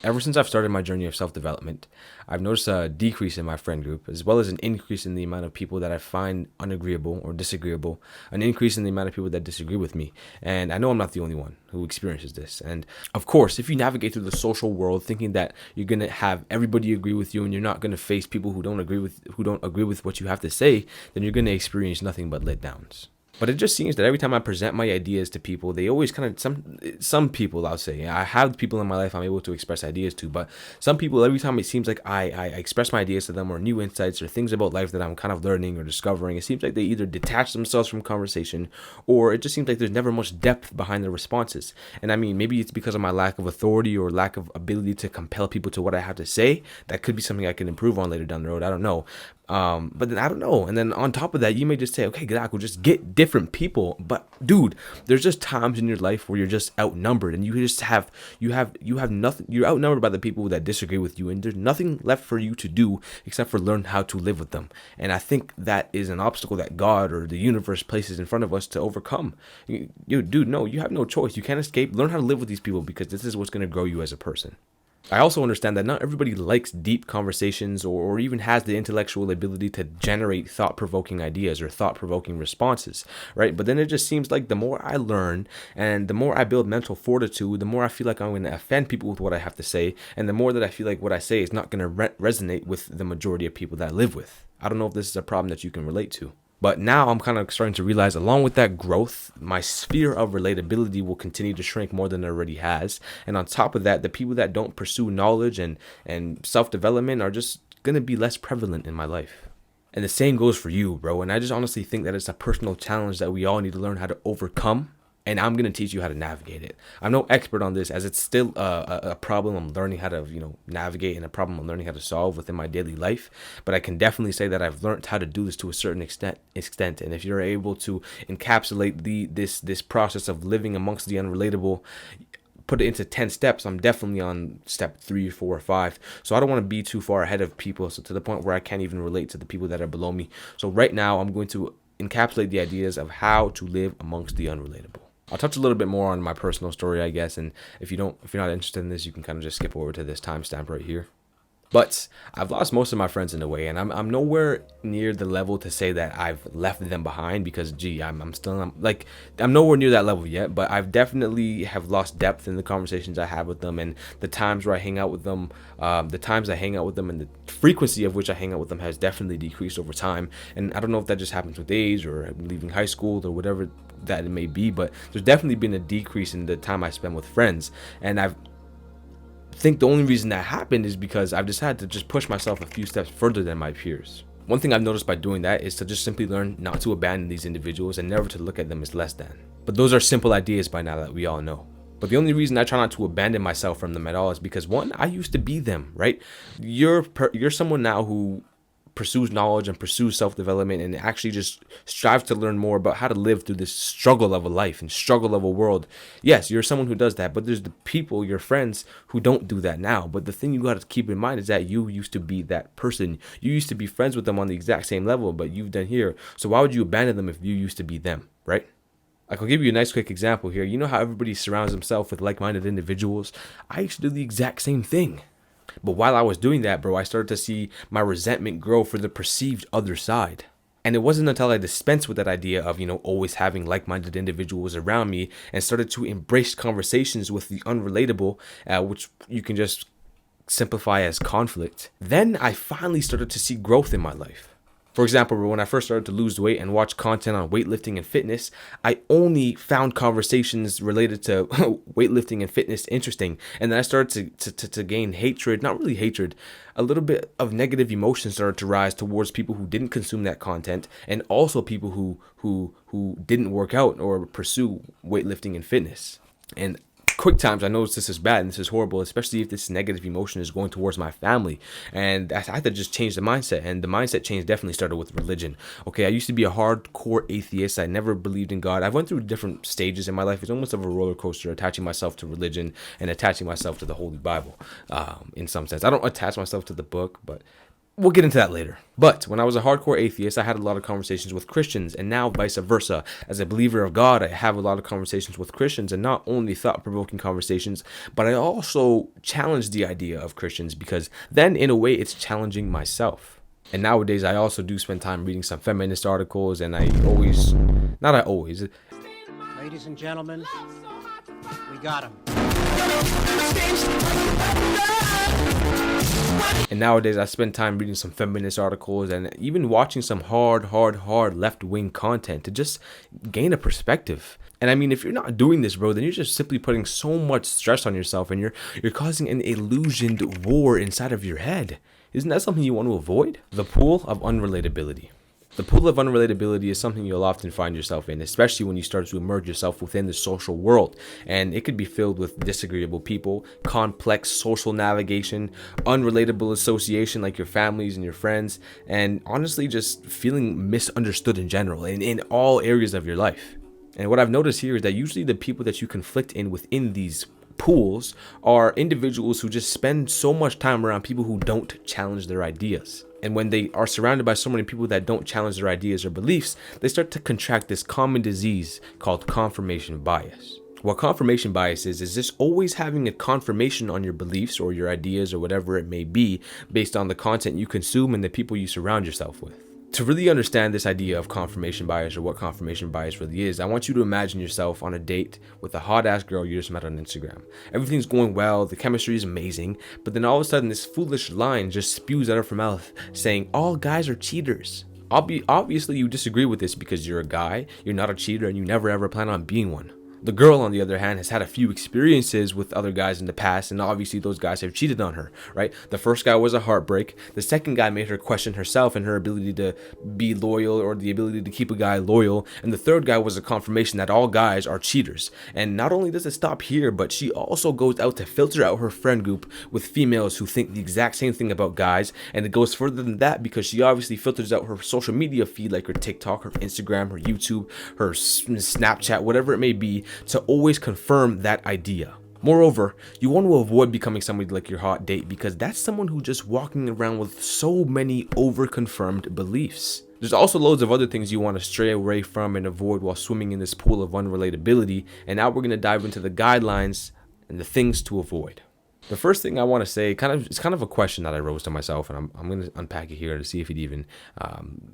Ever since I've started my journey of self-development, I've noticed a decrease in my friend group, as well as an increase in the amount of people that I find unagreeable or disagreeable, an increase in the amount of people that disagree with me. And I know I'm not the only one who experiences this. And of course, if you navigate through the social world thinking that you're going to have everybody agree with you and you're not going to face people who don't agree with what you have to say, then you're going to experience nothing but letdowns. But it just seems that every time I present my ideas to people, they always kind of, some people, I'll say, I have people in my life I'm able to express ideas to, but some people, every time it seems like I express my ideas to them, or new insights or things about life that I'm kind of learning or discovering, it seems like they either detach themselves from conversation, or it just seems like there's never much depth behind their responses. And I mean, maybe it's because of my lack of authority or lack of ability to compel people to what I have to say. That could be something I can improve on later down the road. I don't know. But then I don't know. And then on top of that, you may just say, okay, Gdak, we'll just get different people. But dude, there's just times in your life where you're just outnumbered, and you have nothing. You're outnumbered by the people that disagree with you, and there's nothing left for you to do except for learn how to live with them. And I think that is an obstacle that God or the universe places in front of us to overcome. Dude, no, you have no choice. You can't escape. Learn how to live with these people, because this is what's going to grow you as a person. I also understand that not everybody likes deep conversations or even has the intellectual ability to generate thought-provoking ideas or thought-provoking responses, right? But then it just seems like the more I learn and the more I build mental fortitude, the more I feel like I'm going to offend people with what I have to say, and the more that I feel like what I say is not going to resonate with the majority of people that I live with. I don't know if this is a problem that you can relate to. But now I'm kind of starting to realize, along with that growth, my sphere of relatability will continue to shrink more than it already has. And on top of that, the people that don't pursue knowledge and self-development are just going to be less prevalent in my life. And the same goes for you, bro. And I just honestly think that it's a personal challenge that we all need to learn how to overcome. And I'm going to teach you how to navigate it. I'm no expert on this, as it's still a problem I'm learning how to, navigate, and a problem I'm learning how to solve within my daily life. But I can definitely say that I've learned how to do this to a certain extent. And if you're able to encapsulate this process of living amongst the unrelatable, put it into 10 steps, I'm definitely on step 3, 4, or 5. So I don't want to be too far ahead of people, so to the point where I can't even relate to the people that are below me. So right now, I'm going to encapsulate the ideas of how to live amongst the unrelatable. I'll touch a little bit more on my personal story, I guess, and if you're not interested in this, you can kind of just skip over to this timestamp right here. But I've lost most of my friends in a way, and I'm nowhere near the level to say that I've left them behind, because I'm nowhere near that level yet. But I've definitely have lost depth in the conversations I have with them, and the times where I hang out with them, and the frequency of which I hang out with them has definitely decreased over time. And I don't know if that just happens with age or leaving high school or whatever that it may be, but there's definitely been a decrease in the time I spend with friends, and I think the only reason that happened is because I've decided to just push myself a few steps further than my peers. One thing I've noticed by doing that is to just simply learn not to abandon these individuals and never to look at them as less than. But those are simple ideas by now that we all know. But the only reason I try not to abandon myself from them at all is because, one, I used to be them, right? You're someone now who pursues knowledge and pursues self-development and actually just strives to learn more about how to live through this struggle of a life and struggle of a world. Yes, you're someone who does that, but there's the people, your friends, who don't do that now. But the thing you got to keep in mind is that you used to be that person. You used to be friends with them on the exact same level, but you've done here. So why would you abandon them if you used to be them, right? Like, I'll give you a nice quick example here. You know how everybody surrounds themselves with like-minded individuals? I used to do the exact same thing. But while I was doing that, bro, I started to see my resentment grow for the perceived other side. And it wasn't until I dispensed with that idea of, always having like-minded individuals around me and started to embrace conversations with the unrelatable, which you can just simplify as conflict. Then I finally started to see growth in my life. For example, when I first started to lose weight and watch content on weightlifting and fitness, I only found conversations related to weightlifting and fitness interesting. And then I started to gain hatred, not really hatred, a little bit of negative emotions started to rise towards people who didn't consume that content, and also people who didn't work out or pursue weightlifting and fitness. And quick times, I know this is bad and this is horrible, especially if this negative emotion is going towards my family. And I had to just change the mindset. And the mindset change definitely started with religion. Okay, I used to be a hardcore atheist. I never believed in God. I went through different stages in my life. It's almost of a roller coaster, attaching myself to religion and attaching myself to the Holy Bible, in some sense. I don't attach myself to the book, but We'll get into that later. But when I was a hardcore atheist, I had a lot of conversations with Christians, and now vice versa. As a believer of God, I have a lot of conversations with Christians, and not only thought-provoking conversations, but I also challenge the idea of Christians, because then in a way it's challenging myself. And nowadays I also do spend time reading some feminist articles, and ladies and gentlemen, we got him. And nowadays I spend time reading some feminist articles and even watching some hard left-wing content to just gain a perspective. And I mean, if you're not doing this, bro, then you're just simply putting so much stress on yourself, and you're causing an illusioned war inside of your head. Isn't that something you want to avoid? The pool of unrelatability. The pool of unrelatability is something you'll often find yourself in, especially when you start to immerse yourself within the social world. And it could be filled with disagreeable people, complex social navigation, unrelatable association like your families and your friends, and honestly just feeling misunderstood in general in all areas of your life. And what I've noticed here is that usually the people that you conflict within these pools are individuals who just spend so much time around people who don't challenge their ideas. And when they are surrounded by so many people that don't challenge their ideas or beliefs, they start to contract this common disease called confirmation bias. What confirmation bias is just always having a confirmation on your beliefs or your ideas or whatever it may be based on the content you consume and the people you surround yourself with. To really understand this idea of confirmation bias, or what confirmation bias really is, I want you to imagine yourself on a date with a hot ass girl you just met on Instagram. Everything's going well, the chemistry is amazing, but then all of a sudden this foolish line just spews out of her mouth saying all guys are cheaters. Obviously you disagree with this because you're a guy, you're not a cheater, and you never ever plan on being one. The girl, on the other hand, has had a few experiences with other guys in the past, and obviously those guys have cheated on her, right? The first guy was a heartbreak. The second guy made her question herself and her ability to be loyal, or the ability to keep a guy loyal. And the third guy was a confirmation that all guys are cheaters. And not only does it stop here, but she also goes out to filter out her friend group with females who think the exact same thing about guys. And it goes further than that because she obviously filters out her social media feed, like her TikTok, her Instagram, her YouTube, her Snapchat, whatever it may be, to always confirm that idea. Moreover, you want to avoid becoming somebody like your hot date, because that's someone who's just walking around with so many over-confirmed beliefs. There's also loads of other things you want to stray away from and avoid while swimming in this pool of unrelatability, and now we're going to dive into the guidelines and the things to avoid. The first thing I want to say, it's kind of a question that I rose to myself, and I'm going to unpack it here to see if it even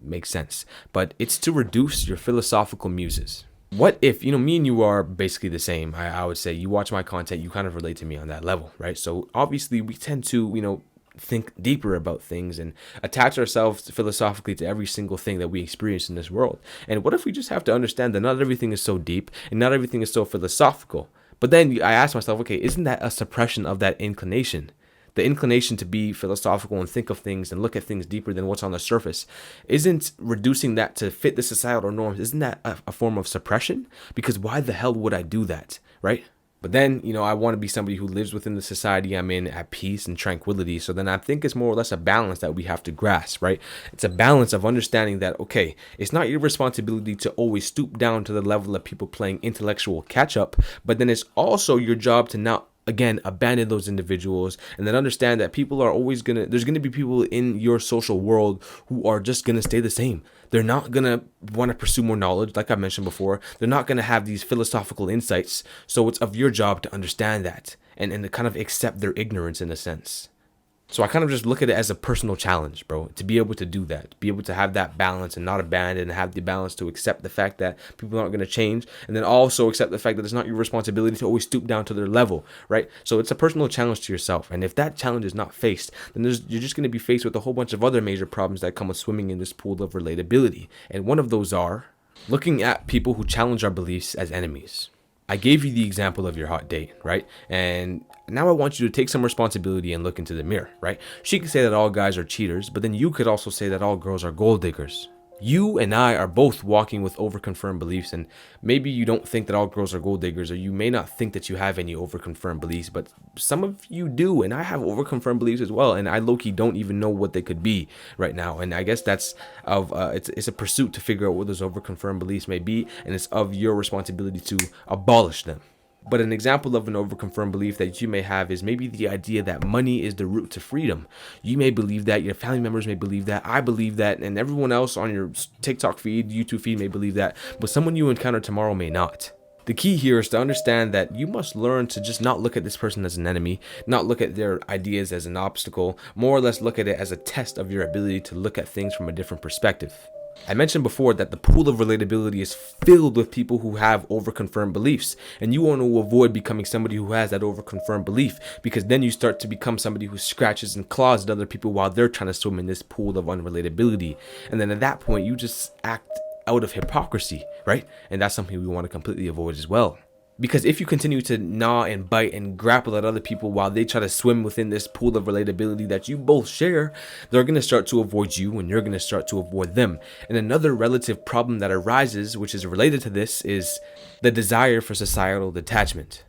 makes sense. But it's to reduce your philosophical muses. What if, me and you are basically the same? I would say you watch my content, you kind of relate to me on that level, right? So obviously we tend to, think deeper about things and attach ourselves philosophically to every single thing that we experience in this world. And what if we just have to understand that not everything is so deep and not everything is so philosophical? But then I ask myself, okay, isn't that a suppression of that inclination? The inclination to be philosophical and think of things and look at things deeper than what's on the surface. Isn't reducing that to fit the societal norms, isn't that a form of suppression? Because why the hell would I do that, right? But then, I want to be somebody who lives within the society I'm in at peace and tranquility. So then I think it's more or less a balance that we have to grasp, right? It's a balance of understanding that, okay, it's not your responsibility to always stoop down to the level of people playing intellectual catch up, but then it's also your job to not, again, abandon those individuals, and then understand that people are always there's gonna be people in your social world who are just gonna stay the same. They're not gonna want to pursue more knowledge, like I mentioned before. They're not gonna have these philosophical insights. So it's of your job to understand that and to kind of accept their ignorance in a sense. So I kind of just look at it as a personal challenge, bro, to be able to do that, to be able to have that balance and not abandon, and have the balance to accept the fact that people aren't going to change, and then also accept the fact that it's not your responsibility to always stoop down to their level, right? So it's a personal challenge to yourself. And if that challenge is not faced, then you're just going to be faced with a whole bunch of other major problems that come with swimming in this pool of relatability. And one of those are looking at people who challenge our beliefs as enemies. I gave you the example of your hot date, right? And now I want you to take some responsibility and look into the mirror, right? She could say that all guys are cheaters, but then you could also say that all girls are gold diggers. You and I are both walking with overconfirmed beliefs, and maybe you don't think that all girls are gold diggers, or you may not think that you have any overconfirmed beliefs, but some of you do, and I have overconfirmed beliefs as well, and I low-key don't even know what they could be right now. And I guess that's it's a pursuit to figure out what those overconfirmed beliefs may be, and it's of your responsibility to abolish them. But an example of an overconfirmed belief that you may have is maybe the idea that money is the route to freedom. You may believe that, your family members may believe that, I believe that, and everyone else on your TikTok feed, YouTube feed may believe that, but someone you encounter tomorrow may not. The key here is to understand that you must learn to just not look at this person as an enemy, not look at their ideas as an obstacle, more or less look at it as a test of your ability to look at things from a different perspective. I mentioned before that the pool of relatability is filled with people who have overconfirmed beliefs, and you want to avoid becoming somebody who has that overconfirmed belief, because then you start to become somebody who scratches and claws at other people while they're trying to swim in this pool of unrelatability. And then at that point, you just act out of hypocrisy, right? And that's something we want to completely avoid as well. Because if you continue to gnaw and bite and grapple at other people while they try to swim within this pool of relatability that you both share, they're going to start to avoid you and you're going to start to avoid them. And another relative problem that arises, which is related to this, is the desire for societal detachment.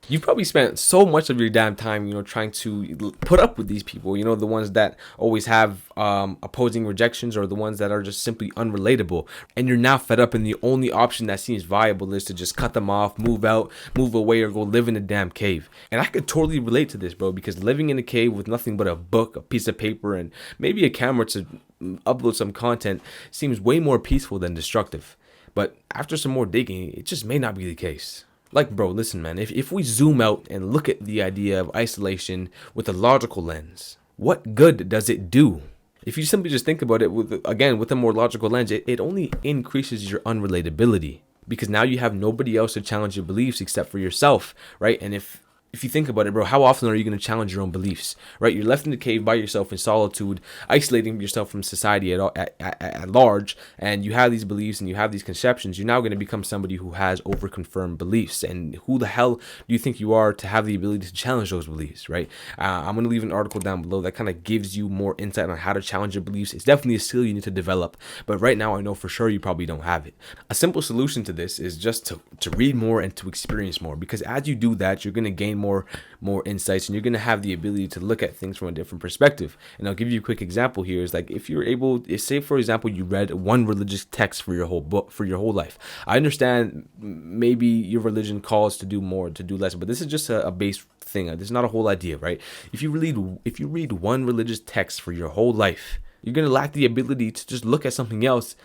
You've probably spent so much of your damn time, trying to put up with these people, the ones that always have opposing rejections, or the ones that are just simply unrelatable. And you're now fed up, and the only option that seems viable is to just cut them off, move out, move away, or go live in a damn cave. And I could totally relate to this, bro, because living in a cave with nothing but a book, a piece of paper, and maybe a camera to upload some content seems way more peaceful than destructive. But after some more digging, it just may not be the case. Like, bro, listen, man, if we zoom out and look at the idea of isolation with a logical lens, what good does it do? If you simply just think about it with a more logical lens, it only increases your unrelatability, because now you have nobody else to challenge your beliefs except for yourself, right? And if you think about it, bro, how often are you going to challenge your own beliefs, right? You're left in the cave by yourself in solitude, isolating yourself from society at large, and you have these beliefs and you have these conceptions. You're now going to become somebody who has overconfirmed beliefs. And who the hell do you think you are to have the ability to challenge those beliefs, right? I'm going to leave an article down below that kind of gives you more insight on how to challenge your beliefs. It's definitely a skill you need to develop, but right now I know for sure you probably don't have it. A simple solution to this is just to read more and to experience more, because as you do that, you're going to gain more insights, and you're going to have the ability to look at things from a different perspective. And I'll give you a quick example here. Is like, if you're able, say for example, you read one religious text for your whole book, for your whole life. I understand maybe your religion calls to do more, to do less, but this is just a base thing. This is not a whole idea, right? If you read one religious text for your whole life, you're going to lack the ability to just look at something else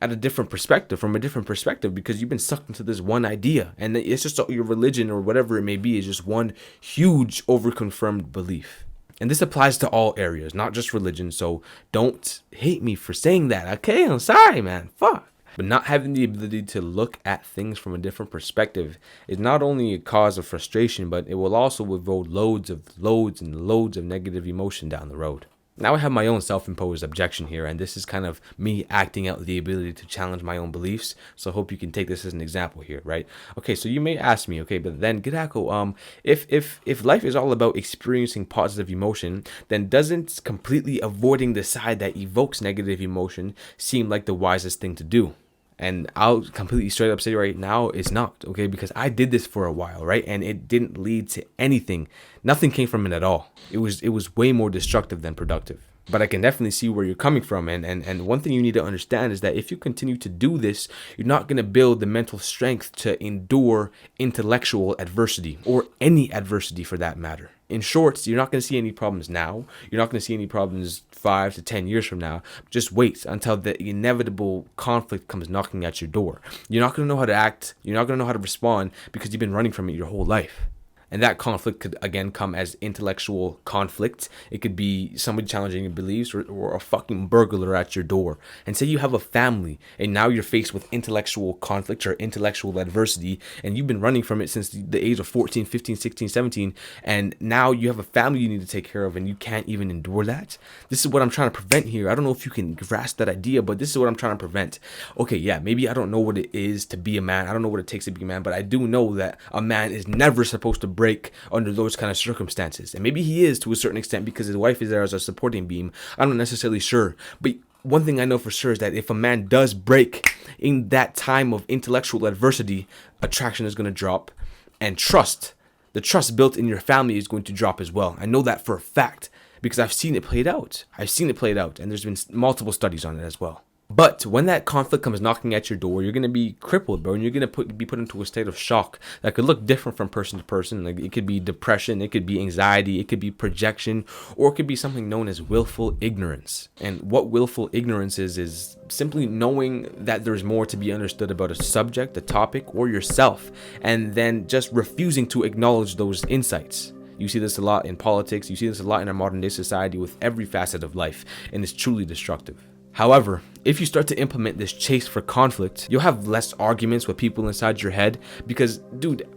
at a different perspective, from a different perspective, because you've been sucked into this one idea, and it's just your religion or whatever it may be is just one huge overconfirmed belief. And this applies to all areas, not just religion, so don't hate me for saying that, okay? I'm sorry, man, fuck. But not having the ability to look at things from a different perspective is not only a cause of frustration, but it will also evoke loads and loads of negative emotion down the road. Now I have my own self-imposed objection here, and this is kind of me acting out the ability to challenge my own beliefs. So I hope you can take this as an example here, right? Okay, so you may ask me, okay, but then Gidako, if life is all about experiencing positive emotion, then doesn't completely avoiding the side that evokes negative emotion seem like the wisest thing to do? And I'll completely straight up say right now, it's not, okay? Because I did this for a while, right? And it didn't lead to anything. Nothing came from it at all. It was way more destructive than productive. But I can definitely see where you're coming from. And one thing you need to understand is that if you continue to do this, you're not going to build the mental strength to endure intellectual adversity, or any adversity for that matter. In short, you're not going to see any problems now. You're not going to see any problems 5 to 10 years from now. Just wait until the inevitable conflict comes knocking at your door. You're not going to know how to act. You're not going to know how to respond, because you've been running from it your whole life. And that conflict could, again, come as intellectual conflict. It could be somebody challenging your beliefs, or a fucking burglar at your door. And say you have a family, and now you're faced with intellectual conflict or intellectual adversity, and you've been running from it since the age of 14, 15, 16, 17, and now you have a family you need to take care of, and you can't even endure that. This is what I'm trying to prevent here. I don't know if you can grasp that idea, but this is what I'm trying to prevent. Okay, yeah, maybe I don't know what it is to be a man. I don't know what it takes to be a man, but I do know that a man is never supposed to break under those kind of circumstances. And maybe he is to a certain extent, because his wife is there as a supporting beam. I'm not necessarily sure, but one thing I know for sure is that if a man does break in that time of intellectual adversity, attraction is going to drop, and the trust built in your family is going to drop as well. I know that for a fact, because I've seen it played out. And there's been multiple studies on it as well. But when that conflict comes knocking at your door, you're going to be crippled, bro, and you're going to be put into a state of shock that could look different from person to person. Like, it could be depression, it could be anxiety, it could be projection, or it could be something known as willful ignorance. And what willful ignorance is simply knowing that there's more to be understood about a subject, a topic, or yourself, and then just refusing to acknowledge those insights. You see this a lot in politics, you see this a lot in our modern day society with every facet of life, and it's truly destructive. However, if you start to implement this chase for conflict, you'll have less arguments with people inside your head because, dude,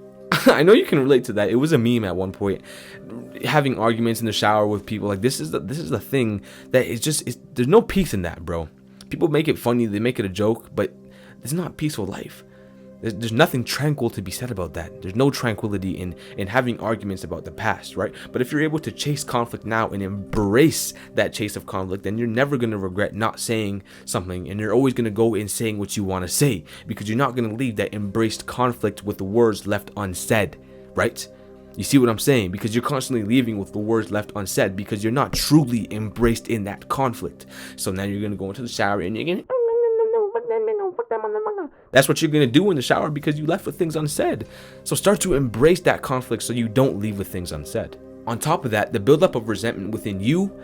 I know you can relate to that. It was a meme at one point, having arguments in the shower with people. Like, this is the thing that there's no peace in that, bro. People make it funny, they make it a joke, but it's not a peaceful life. There's nothing tranquil to be said about that. There's no tranquility in having arguments about the past, right? But if you're able to chase conflict now and embrace that chase of conflict, then you're never going to regret not saying something, and you're always going to go in saying what you want to say, because you're not going to leave that embraced conflict with the words left unsaid, right? You see what I'm saying? Because you're constantly leaving with the words left unsaid because you're not truly embraced in that conflict. So now you're going to go into the shower and you're going to... That's what you're going to do in the shower because you left with things unsaid. So start to embrace that conflict so you don't leave with things unsaid. On top of that, the buildup of resentment within you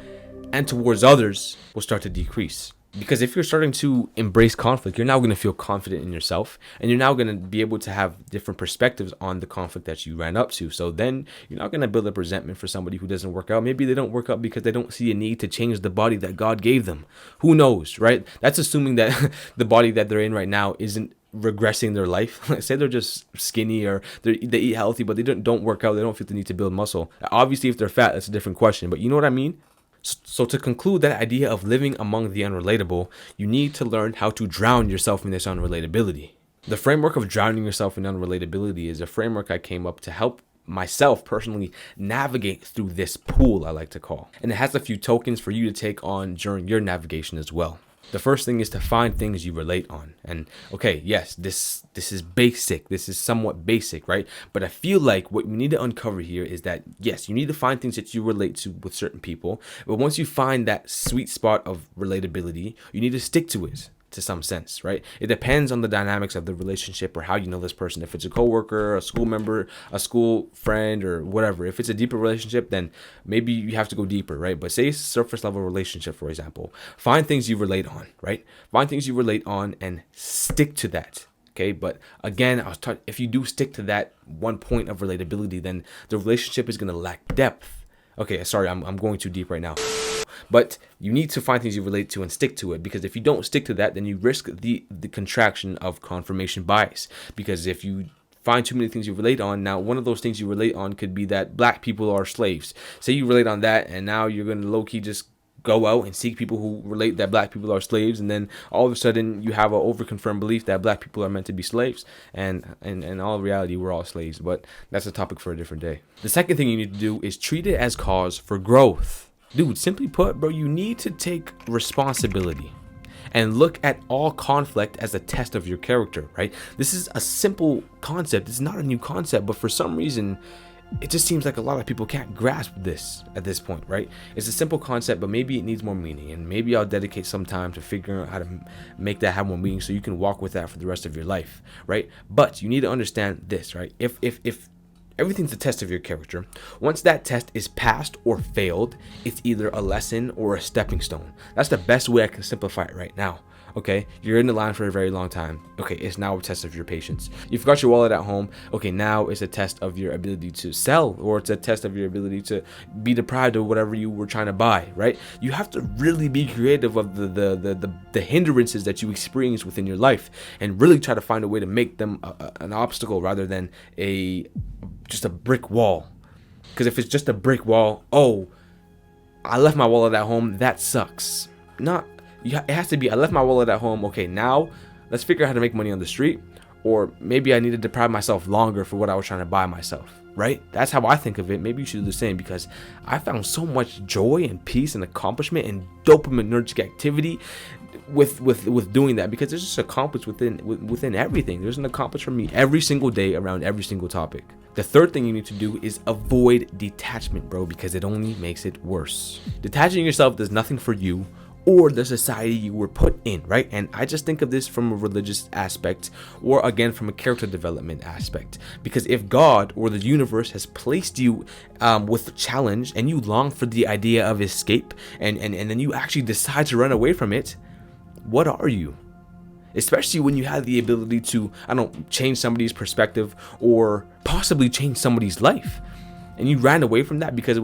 and towards others will start to decrease. Because if you're starting to embrace conflict, you're now going to feel confident in yourself, and you're now going to be able to have different perspectives on the conflict that you ran up to. So then you're not going to build up resentment for somebody who doesn't work out. Maybe they don't work out because they don't see a need to change the body that God gave them. Who knows, right? That's assuming that the body that they're in right now isn't regressing their life. Say they're just skinny, or they eat healthy, but they don't work out. They don't feel the need to build muscle. Obviously, if they're fat, that's a different question. But you know what I mean? So to conclude that idea of living among the unrelatable, you need to learn how to drown yourself in this unrelatability. The framework of drowning yourself in unrelatability is a framework I came up to help myself personally navigate through this pool, I like to call. And it has a few tokens for you to take on during your navigation as well. The first thing is to find things you relate on. And okay, yes, this is basic. This is somewhat basic, right? But I feel like what we need to uncover here is that, yes, you need to find things that you relate to with certain people. But once you find that sweet spot of relatability, you need to stick to it to some sense, right? It depends on the dynamics of the relationship or how you know this person. If it's a coworker, a school member, a school friend, or whatever. If it's a deeper relationship, then maybe you have to go deeper, right? But say surface level relationship, for example, find things you relate on, right? Find things you relate on and stick to that. Okay, but again, if you do stick to that one point of relatability, then the relationship is going to lack depth. Okay, sorry, I'm going too deep right now. But you need to find things you relate to and stick to it, because if you don't stick to that, then you risk the contraction of confirmation bias. Because if you find too many things you relate on, now one of those things you relate on could be that black people are slaves. Say you relate on that, and now you're going to low-key just go out and seek people who relate that black people are slaves, and then all of a sudden you have an overconfirmed belief that black people are meant to be slaves, and in all reality we're all slaves. But that's a topic for a different day. The second thing you need to do is treat it as cause for growth. Dude, simply put, bro, you need to take responsibility and look at all conflict as a test of your character, right? This is a simple concept. It's not a new concept, but for some reason it just seems like a lot of people can't grasp this at this point, right? It's a simple concept, but maybe it needs more meaning, and maybe I'll dedicate some time to figuring out how to make that have more meaning so you can walk with that for the rest of your life, right? But you need to understand this, right? If everything's a test of your character, once that test is passed or failed, it's either a lesson or a stepping stone. That's the best way I can simplify it right now. Okay, you're in the line for a very long time. Okay, it's now a test of your patience. You forgot your wallet at home. Okay, now it's a test of your ability to sell, or it's a test of your ability to be deprived of whatever you were trying to buy, right? You have to really be creative of the hindrances that you experience within your life, and really try to find a way to make them an obstacle rather than just a brick wall. Because if it's just a brick wall, oh, I left my wallet at home, that sucks. It has to be, I left my wallet at home. Okay, now let's figure out how to make money on the street. Or maybe I need to deprive myself longer for what I was trying to buy myself, right? That's how I think of it. Maybe you should do the same, because I found so much joy and peace and accomplishment and dopaminergic activity with doing that, because there's just accomplishment within everything. There's an accomplishment for me every single day around every single topic. The third thing you need to do is avoid detachment, bro, because it only makes it worse. Detaching yourself does nothing for you or the society you were put in, right? And I just think of this from a religious aspect, or again from a character development aspect. Because if God or the universe has placed you with a challenge, and you long for the idea of escape, and then you actually decide to run away from it, what are you? Especially when you have the ability to, I don't know, change somebody's perspective or possibly change somebody's life. And you ran away from that because you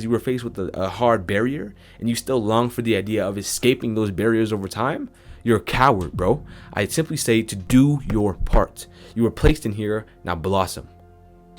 were faced with a hard barrier, and you still long for the idea of escaping those barriers over time. You're a coward, bro. I simply say to do your part. You were placed in here, now blossom.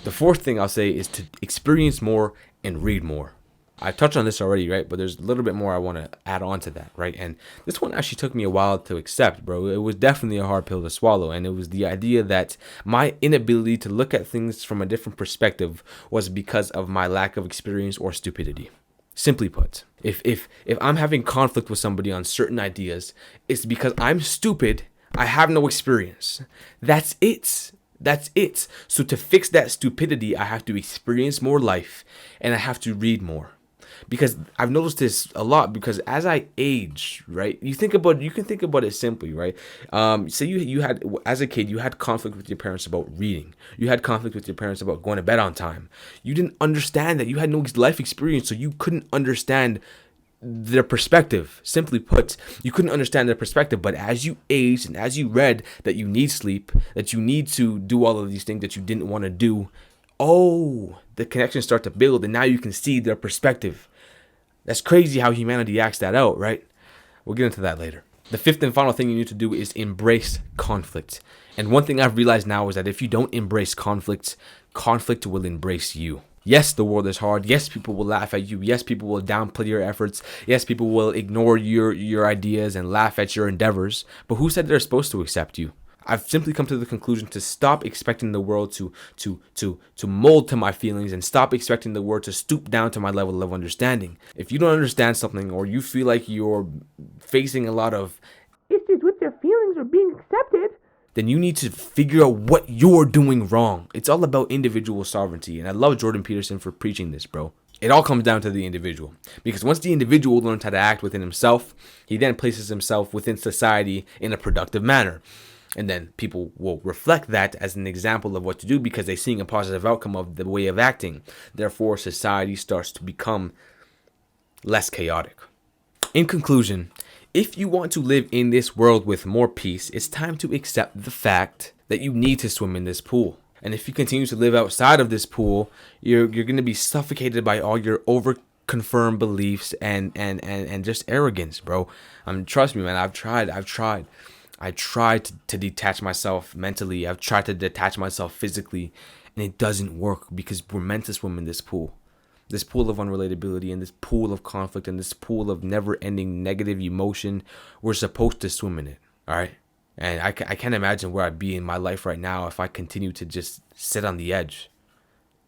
The fourth thing I'll say is to experience more and read more. I touched on this already, right? But there's a little bit more I want to add on to that, right? And this one actually took me a while to accept, bro. It was definitely a hard pill to swallow. And it was the idea that my inability to look at things from a different perspective was because of my lack of experience or stupidity. Simply put, if I'm having conflict with somebody on certain ideas, it's because I'm stupid. I have no experience. That's it. That's it. So to fix that stupidity, I have to experience more life, and I have to read more. Because I've noticed this a lot, because as I age, right, you can think about it simply, right? Say you had, as a kid, you had conflict with your parents about reading. You had conflict with your parents about going to bed on time. You didn't understand that. You had no life experience, so you couldn't understand their perspective. Simply put, you couldn't understand their perspective. But as you aged and as you read that you need sleep, that you need to do all of these things that you didn't want to do, the connections start to build, and now you can see their perspective. That's crazy how humanity acts that out, right? We'll get into that later. The fifth and final thing you need to do is embrace conflict. And one thing I've realized now is that if you don't embrace conflict, conflict will embrace you. Yes, the world is hard. Yes, people will laugh at you. Yes, people will downplay your efforts. Yes, people will ignore your ideas and laugh at your endeavors. But who said they're supposed to accept you? I've simply come to the conclusion to stop expecting the world to mold to my feelings, and stop expecting the world to stoop down to my level of understanding. If you don't understand something, or you feel like you're facing a lot of issues with your feelings or being accepted, then you need to figure out what you're doing wrong. It's all about individual sovereignty. And I love Jordan Peterson for preaching this, bro. It all comes down to the individual. Because once the individual learns how to act within himself, he then places himself within society in a productive manner. And then people will reflect that as an example of what to do, because they're seeing a positive outcome of the way of acting. Therefore, society starts to become less chaotic. In conclusion, if you want to live in this world with more peace, it's time to accept the fact that you need to swim in this pool. And if you continue to live outside of this pool, you're going to be suffocated by all your over-confirmed beliefs and just arrogance, bro. Trust me, man. I've tried. I tried to detach myself mentally. I've tried to detach myself physically, and it doesn't work, because we're meant to swim in this pool of unrelatability, and this pool of conflict, and this pool of never-ending negative emotion. We're supposed to swim in it, all right? And I can't imagine where I'd be in my life right now if I continue to just sit on the edge.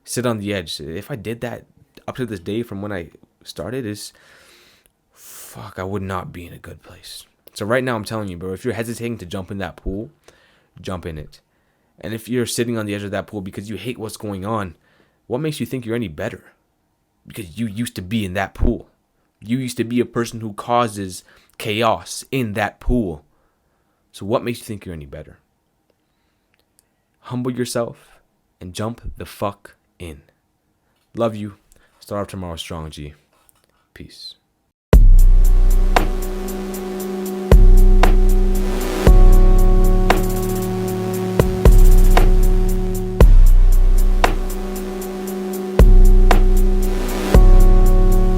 If I did that up to this day from when I started, I would not be in a good place. So right now I'm telling you, bro, if you're hesitating to jump in that pool, jump in it. And if you're sitting on the edge of that pool because you hate what's going on, what makes you think you're any better? Because you used to be in that pool. You used to be a person who causes chaos in that pool. So what makes you think you're any better? Humble yourself and jump the fuck in. Love you. Start off tomorrow strong, G. Peace.